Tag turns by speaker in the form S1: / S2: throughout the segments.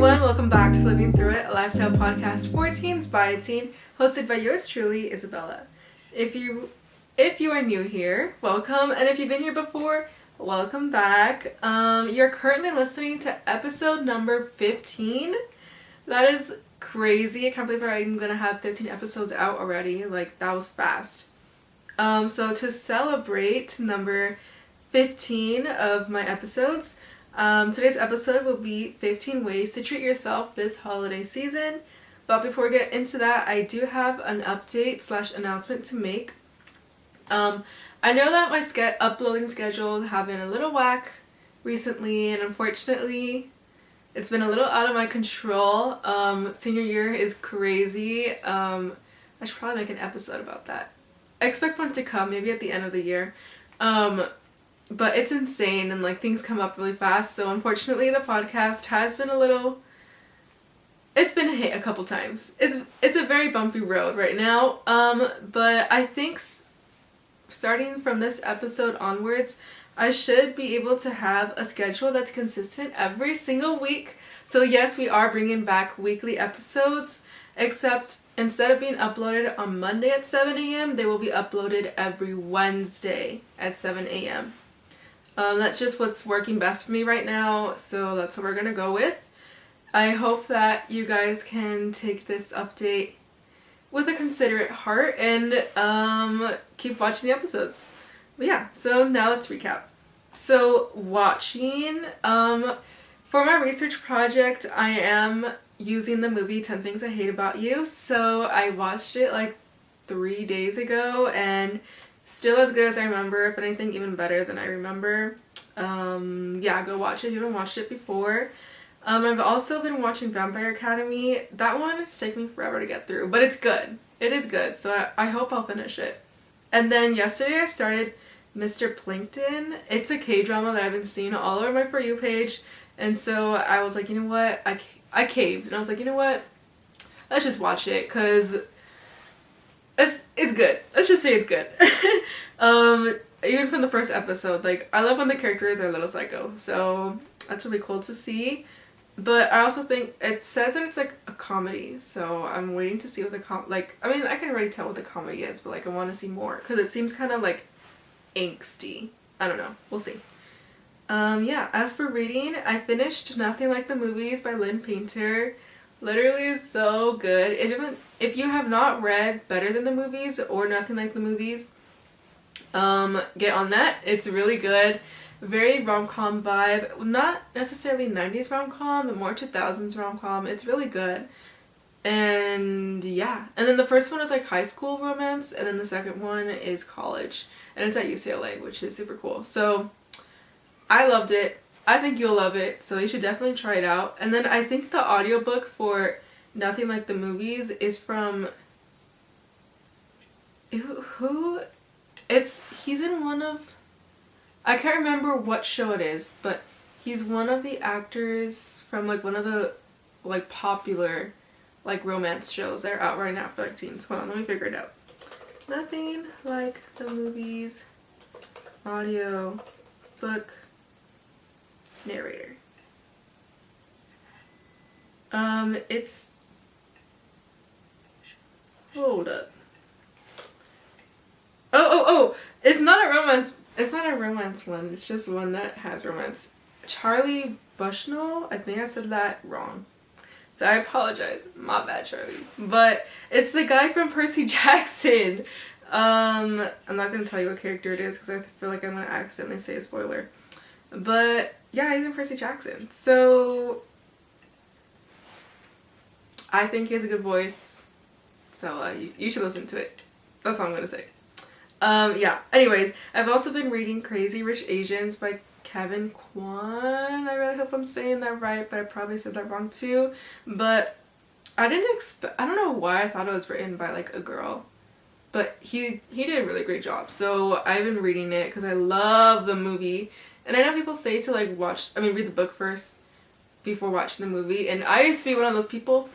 S1: everyone, welcome back to Living Through It, a lifestyle podcast for teens by a teen, hosted by yours truly, Isabella. If you are new here, welcome, and if you've been here before, welcome back. You're currently listening to episode number 15. That is crazy. I can't believe I'm gonna have 15 episodes out already. Like, that was fast. So to celebrate number 15 of my episodes, today's episode will be 15 ways to treat yourself this holiday season. But before we get into that, I do have an update / announcement to make. I know that my uploading schedule have been a little whack recently, and unfortunately it's been a little out of my control. Senior year is crazy. I should probably make an episode about that. I expect one to come maybe at the end of the year. But it's insane, and like things come up really fast, so unfortunately the podcast has been it's been hit a couple times. It's a very bumpy road right now, but I think starting from this episode onwards, I should be able to have a schedule that's consistent every single week. So yes, we are bringing back weekly episodes, except instead of being uploaded on Monday at 7 a.m., they will be uploaded every Wednesday at 7 a.m. That's just what's working best for me right now, so that's what we're gonna go with. I hope that you guys can take this update with a considerate heart and keep watching the episodes. But yeah, so now let's recap. So watching, for my research project, I am using the movie 10 Things I Hate About You, so I watched it like 3 days ago, and still as good as I remember, if anything even better than I remember. Yeah, go watch it if you haven't watched it before. I've also been watching Vampire Academy. That one is taking me forever to get through, but it's good. It is good, so I hope I'll finish it. And then yesterday I started Mr. Plankton. It's a K-drama that I've been seeing all over my For You page, and so I was like, you know what, I caved, and I was like, you know what, let's just watch it, because it's good. Let's just say it's good. Even from the first episode, like, I love when the characters are a little psycho, so that's really cool to see. But I also think it says that it's like a comedy, so I'm waiting to see what I mean, I can already tell what the comedy is, but like I want to see more, because it seems kind of like angsty. I don't know. We'll see. Yeah, as for reading, I finished Nothing Like the Movies by Lynn Painter. Literally so good. If you have not read Better Than the Movies or Nothing Like the Movies, get on that. It's really good. Very rom-com vibe. Not necessarily 90s rom-com, but more 2000s rom-com. It's really good. And yeah. And then the first one is like high school romance, and then the second one is college. And it's at UCLA, which is super cool. So I loved it. I think you'll love it, so you should definitely try it out. And then I think the audiobook for Nothing Like the Movies is from he's in one of, I can't remember what show it is, but he's one of the actors from like one of the like popular like romance shows that are out right now for like teens. Hold on, let me figure it out. Nothing Like the Movies audio book narrator. It's, hold up. Oh, it's not a romance one, it's just one that has romance. Charlie Bushnell, I think I said that wrong, so I apologize, my bad, Charlie. But it's the guy from Percy Jackson. I'm not gonna tell you what character it is, because I feel like I'm gonna accidentally say a spoiler. But yeah, he's in Percy Jackson, so I think he has a good voice, so you should listen to it. That's all I'm gonna say. Yeah, anyways, I've also been reading Crazy Rich Asians by Kevin Kwan. I really hope I'm saying that right, but I probably said that wrong too. But I don't know why I thought it was written by like a girl, but he did a really great job. So I've been reading it because I love the movie. And I know people say to like read the book first before watching the movie, and I used to be one of those people,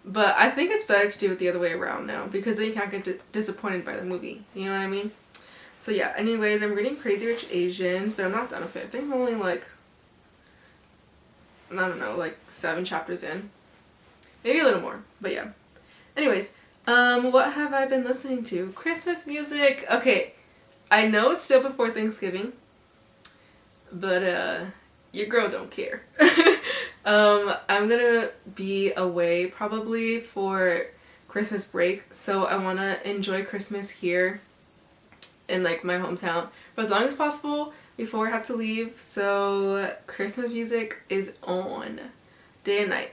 S1: but I think it's better to do it the other way around now, because then you can't get disappointed by the movie, you know what I mean? So yeah, anyways, I'm reading Crazy Rich Asians, but I'm not done with it. I think I'm only like I don't know, like 7 chapters in. Maybe a little more, but yeah. Anyways, what have I been listening to? Christmas music. Okay, I know it's still before Thanksgiving, but your girl don't care. I'm gonna be away probably for Christmas break, so I want to enjoy Christmas here in like my hometown for as long as possible before I have to leave. So Christmas music is on day and night.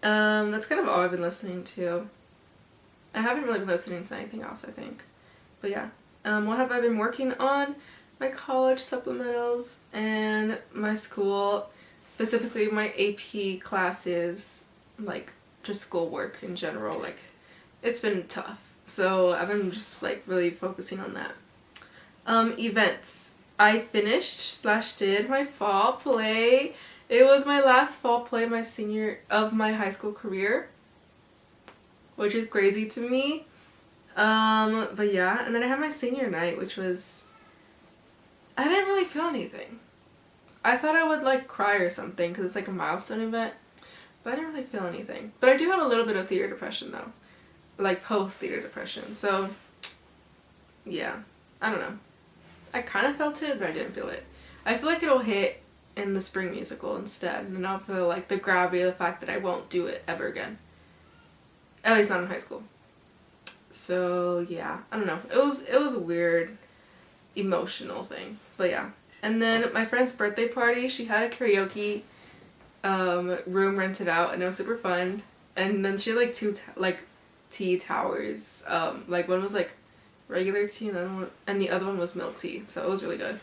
S1: That's kind of all I've been listening to. I haven't really been listening to anything else, I think. But yeah. What have I been working on? My college supplementals and my school, specifically my AP classes, like just schoolwork in general. Like, it's been tough. So I've been just like really focusing on that. Events. I finished / did my fall play. It was my last fall play my senior of my high school career, which is crazy to me. But yeah, and then I had my senior night, which was, I didn't really feel anything. I thought I would like cry or something because it's like a milestone event, but I didn't really feel anything. But I do have a little bit of theater depression though, like post theater depression. So yeah, I don't know. I kind of felt it, but I didn't feel it. I feel like it'll hit in the spring musical instead, and I'll feel like the gravity of the fact that I won't do it ever again. At least not in high school. So yeah, I don't know. It was a weird emotional thing, but yeah. And then my friend's birthday party, she had a karaoke room rented out, and it was super fun. And then she had like two tea towers. Like one was like regular tea, and the other one was milk tea. So it was really good.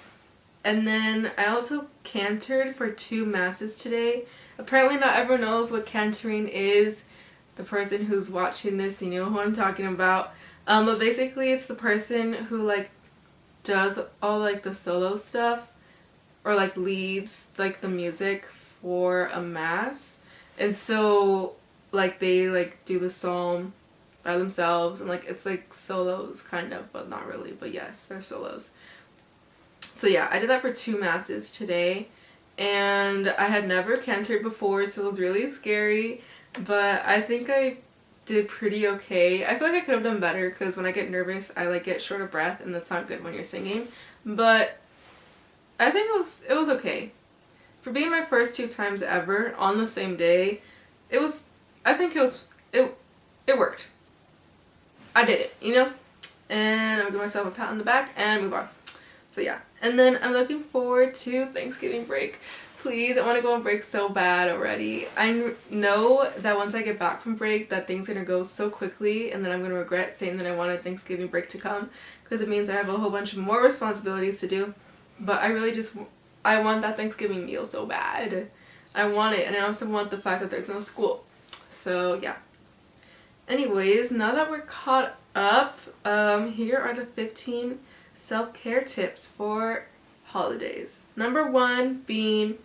S1: And then I also cantored for 2 masses today. Apparently not everyone knows what cantering is. The person who's watching this, you know who I'm talking about. But basically it's the person who like does all like the solo stuff or like leads like the music for a mass. And so like they like do the psalm by themselves, and like it's like solos kind of, but not really, but yes, they're solos. So yeah, I did that for 2 masses today, and I had never cantored before, so it was really scary, but I think I did pretty okay. I feel like I could have done better because when I get nervous, I like get short of breath, and that's not good when you're singing. But I think it was okay. For being my first 2 times ever on the same day, it worked. I did it, you know? And I'll give myself a pat on the back and move on. So yeah. And then I'm looking forward to Thanksgiving break. Please, I want to go on break so bad already. I know that once I get back from break that things are going to go so quickly, and then I'm going to regret saying that I wanted Thanksgiving break to come, because it means I have a whole bunch of more responsibilities to do. But I want that Thanksgiving meal so bad. I want it, and I also want the fact that there's no school. So yeah. Anyways, now that we're caught up, here are the 15 self-care tips for holidays. Number 1 being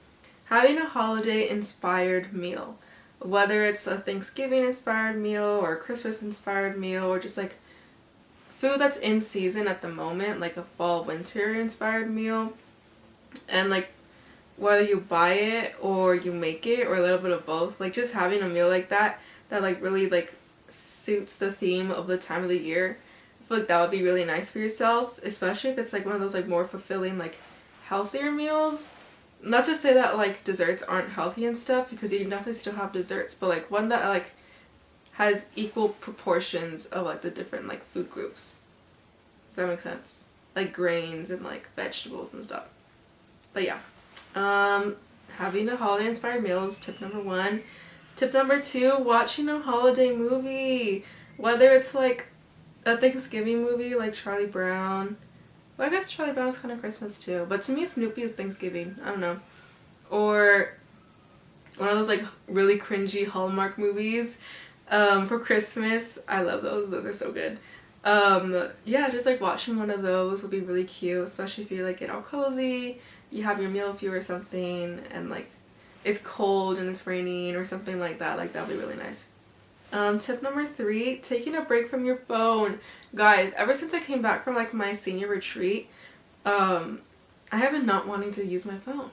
S1: having a holiday inspired meal. Whether it's a Thanksgiving inspired meal or a Christmas inspired meal, or just like food that's in season at the moment, like a fall winter inspired meal. And like whether you buy it or you make it or a little bit of both, like just having a meal like that like really like suits the theme of the time of the year. I feel like that would be really nice for yourself, especially if it's like one of those like more fulfilling, like healthier meals. Not to say that like desserts aren't healthy and stuff, because you can definitely still have desserts, but like one that like has equal proportions of like the different like food groups. Does that make sense? Like grains and like vegetables and stuff. But yeah, having a holiday inspired meal is tip number 1. Tip number 2, watching a holiday movie. Whether it's like a Thanksgiving movie like Charlie Brown. Well, I guess Charlie Brown is kind of Christmas too, but to me Snoopy is Thanksgiving. I don't know. Or one of those like really cringy Hallmark movies for Christmas. I love those. Those are so good. Yeah, just like watching one of those would be really cute, especially if you like get all cozy, you have your meal with you or something, and like it's cold and it's raining or something like that. Like that would be really nice. Tip number 3, taking a break from your phone. Guys, ever since I came back from like my senior retreat, I have been not wanting to use my phone,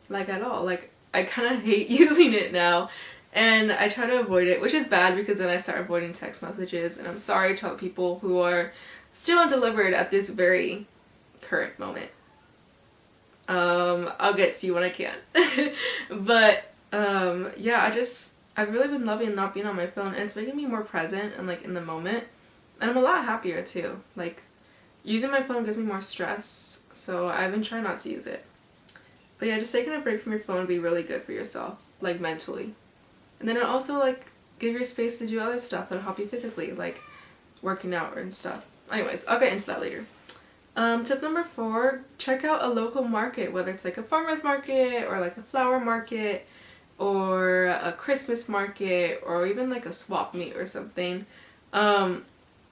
S1: like at all. Like I kind of hate using it now. And I try to avoid it, which is bad because then I start avoiding text messages. And I'm sorry to all the people who are still undelivered at this very current moment. I'll get to you when I can. But yeah, I've really been loving not being on my phone, and it's making me more present and like in the moment. And I'm a lot happier too. Like, using my phone gives me more stress, so I've been trying not to use it. But yeah, just taking a break from your phone would be really good for yourself, like mentally. And then it also like give you space to do other stuff that'll help you physically, like working out and stuff. Anyways, I'll get into that later. Tip number 4, check out a local market, whether it's like a farmer's market or like a flower market or a Christmas market or even like a swap meet or something.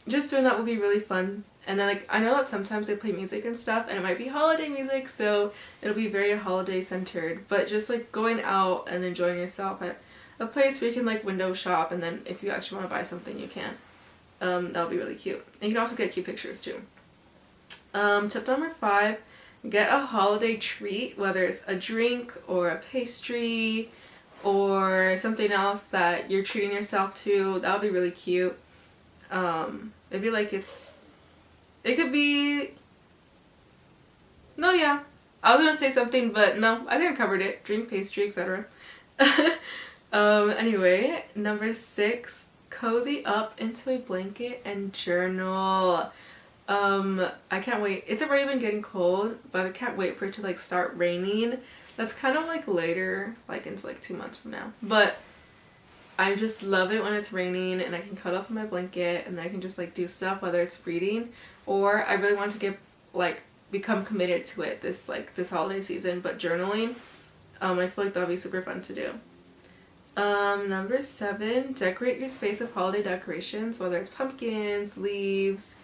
S1: Just doing that will be really fun. And then like I know that sometimes they play music and stuff and it might be holiday music, so it'll be very holiday centered, but just like going out and enjoying yourself at a place where you can like window shop, and then if you actually want to buy something you can. That'll be really cute. And you can also get cute pictures too. Tip number 5, get a holiday treat, whether it's a drink or a pastry or something else that you're treating yourself to. That would be really cute. It'd be like it could be, no, yeah, I was gonna say something, but no, I think I covered it. Drink, pastry, etc. Anyway, number 6, cozy up into a blanket and journal. I can't wait. It's already been getting cold, but I can't wait for it to like start raining. That's kind of like later, like into like 2 months from now. But I just love it when it's raining and I can cuddle up in my blanket and then I can just like do stuff, whether it's reading or I really want to get like become committed to it this holiday season, but journaling, I feel like that'll be super fun to do. Number 7, decorate your space with holiday decorations, whether it's pumpkins, leaves,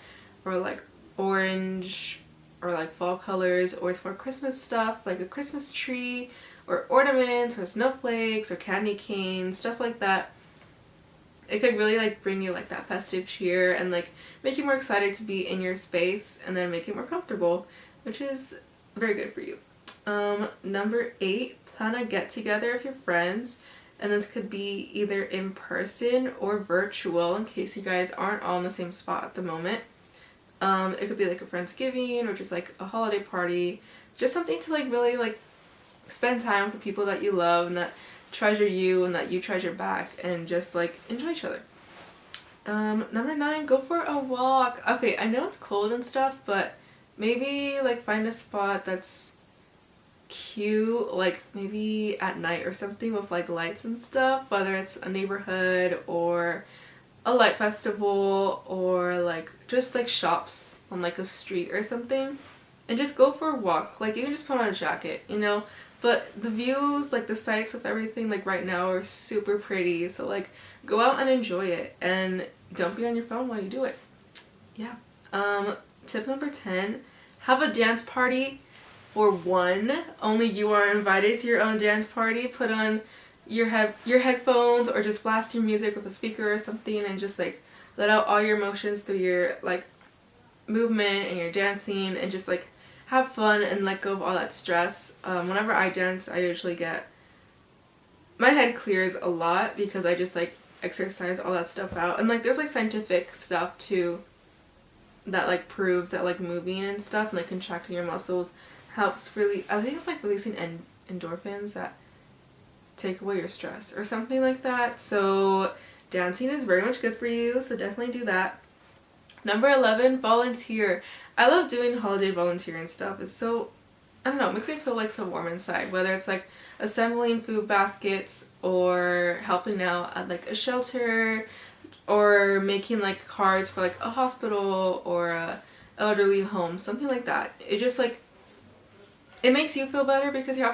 S1: or like orange or like fall colors, or it's for Christmas stuff like a Christmas tree or ornaments or snowflakes or candy canes, stuff like that. It could really like bring you like that festive cheer and like make you more excited to be in your space, and then make it more comfortable, which is very good for you. Number 8, plan a get together with your friends, and this could be either in person or virtual in case you guys aren't all in the same spot at the moment. It could be like a Friendsgiving or just like a holiday party, just something to like really like spend time with the people that you love and that treasure you and that you treasure back, and just like enjoy each other. Number 9, go for a walk. Okay, I know it's cold and stuff, but maybe like find a spot that's cute, like maybe at night or something with like lights and stuff, whether it's a neighborhood or a light festival or like just like shops on like a street or something, and just go for a walk. Like you can just put on a jacket, you know, but the views, like the sights of everything like right now are super pretty, so like go out and enjoy it and don't be on your phone while you do it. Yeah. Tip number 10, have a dance party for one. Only you are invited to your own dance party. Put on your headphones or just blast your music with a speaker or something and just like let out all your emotions through your like movement and your dancing, and just like have fun and let go of all that stress. Whenever I dance, I usually get my head clears a lot because I just like exercise all that stuff out, and like there's like scientific stuff too that like proves that like moving and stuff and like contracting your muscles helps really, I think it's like releasing endorphins that take away your stress or something like that. So dancing is very much good for you, so definitely do that. Number 11, volunteer. I love doing holiday volunteering stuff. It's so, I don't know, it makes me feel like so warm inside, whether it's like assembling food baskets or helping out at like a shelter or making like cards for like a hospital or a elderly home, something like that. It just like, it makes you feel better because you're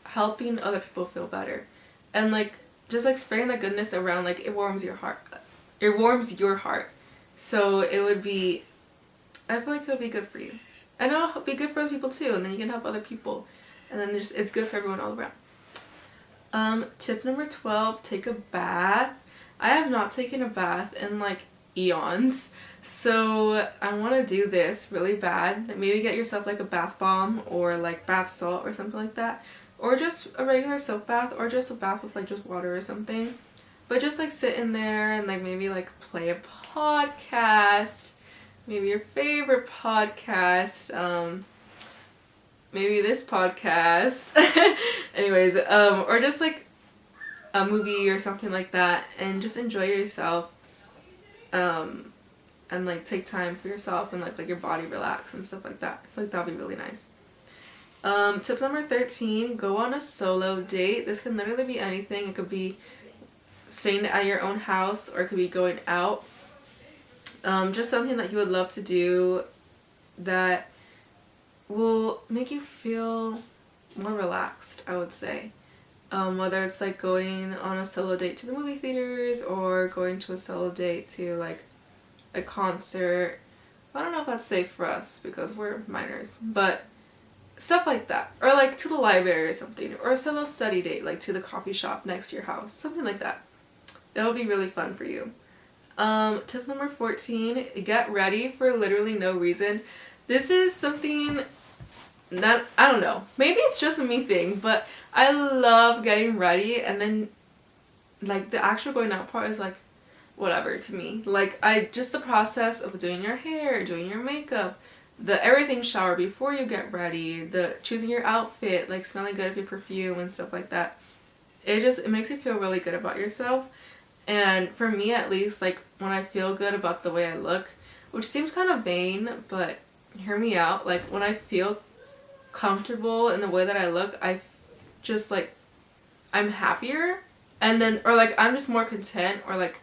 S1: helping other people feel better, and like just like spreading the goodness around, like it warms your heart. It warms your heart. So it would be, I feel like it would be good for you. And it'll be good for other people too, and then you can help other people, and then just it's good for everyone all around. Tip number 12, take a bath. I have not taken a bath in like eons, so I want to do this really bad. Maybe get yourself like a bath bomb or like bath salt or something like that, or just a regular soap bath, or just a bath with like just water or something. But just like sit in there and like maybe like play a podcast, maybe your favorite podcast, maybe this podcast. Anyways, or just like a movie or something like that, and just enjoy yourself, and like take time for yourself and like your body relax and stuff like that. I feel like that'd be really nice. Tip number 13, go on a solo date. This can literally be anything. It could be staying at your own house, or it could be going out. Just something that you would love to do that will make you feel more relaxed, I would say. Whether it's like going on a solo date to the movie theaters, or going to a solo date to like a concert. I don't know if that's safe for us because we're minors, but stuff like that. Or like to the library or something, or a solo study date, like to the coffee shop next to your house, something like that. That would be really fun for you. Tip number 14, get ready for literally no reason. This is something that, I don't know, maybe it's just a me thing, but I love getting ready, and then like the actual going out part is like whatever to me. Like just the process of doing your hair, doing your makeup, the everything shower before you get ready, the choosing your outfit, like smelling good with your perfume and stuff like that. It makes you feel really good about yourself. And for me at least, like when I feel good about the way I look, which seems kind of vain, but hear me out, like when I feel comfortable in the way that I look, I just like I'm happier, and then or like I'm just more content, or like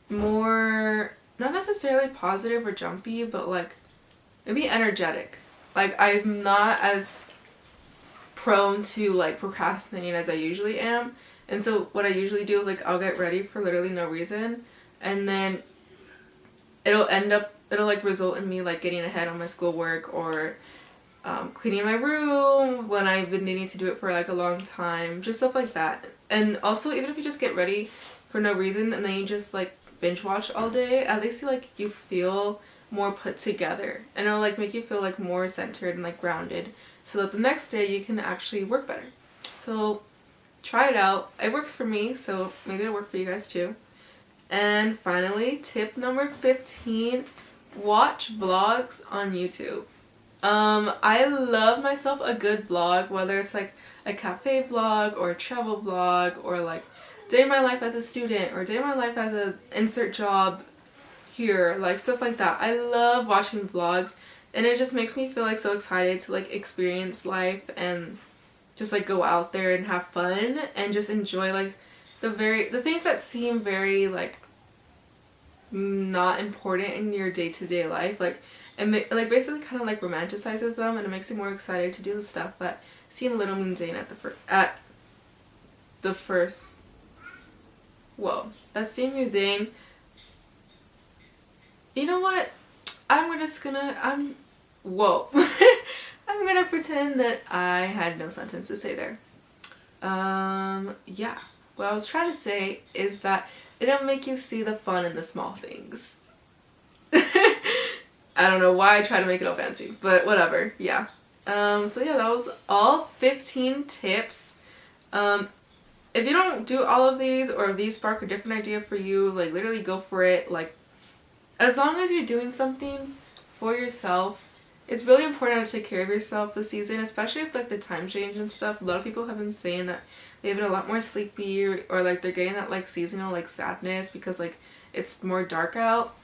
S1: more not necessarily positive or jumpy, but like maybe energetic. Like I'm not as prone to like procrastinating as I usually am. And so what I usually do is like I'll get ready for literally no reason, and then it'll like result in me like getting ahead on my schoolwork, or cleaning my room when I've been needing to do it for like a long time, just stuff like that. And also, even if you just get ready for no reason and then you just like binge watch all day, at least you feel more put together, and it'll like make you feel like more centered and like grounded, so that the next day you can actually work better. So try it out. It works for me, so maybe it'll work for you guys too. And finally, tip number 15, watch vlogs on YouTube. I love myself a good vlog, whether it's like a cafe vlog or a travel vlog, or like day in my life as a student, or day in my life as a insert job here, like stuff like that. I love watching vlogs, and it just makes me feel like so excited to like experience life and just like go out there and have fun and just enjoy like the things that seem very like not important in your day-to-day life, like, and like basically kind of like romanticizes them, and it makes you more excited to do the stuff that seem a little mundane at the first. Whoa, that seemed mundane. You know what? Whoa. I'm gonna pretend that I had no sentence to say there. Yeah. What I was trying to say is that it'll make you see the fun in the small things. I don't know why I try to make it all fancy, but whatever. Yeah. So yeah, that was all 15 tips. If you don't do all of these, or if these spark a different idea for you, like literally go for it. Like, as long as you're doing something for yourself, it's really important to take care of yourself this season, especially if like the time change and stuff. A lot of people have been saying that they've been a lot more sleepy, or like they're getting that like seasonal like sadness because like it's more dark out.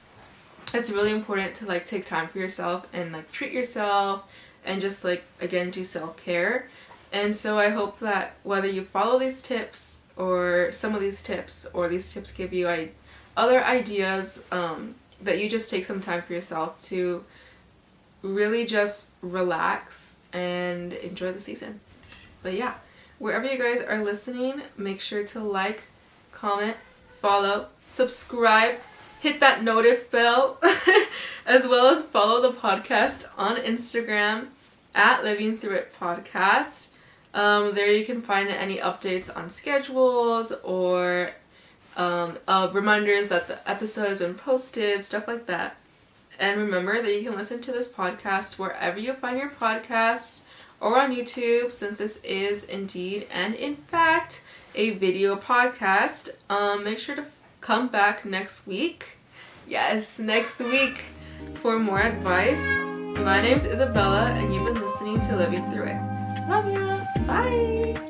S1: It's really important to like take time for yourself and like treat yourself, and just like again do self-care. And so I hope that whether you follow these tips, or some of these tips, or these tips give you other ideas, that you just take some time for yourself to really just relax and enjoy the season. But yeah, wherever you guys are listening, make sure to like, comment, follow, subscribe, hit that notif bell, as well as follow the podcast on Instagram at Living Through It Podcast. There you can find any updates on schedules, or reminders that the episode has been posted, stuff like that. And remember that you can listen to this podcast wherever you find your podcasts, or on YouTube, since this is indeed and in fact a video podcast. Make sure to come back next week. Yes, next week for more advice. My name's Isabella, and you've been listening to Living Through It. Love ya. Bye.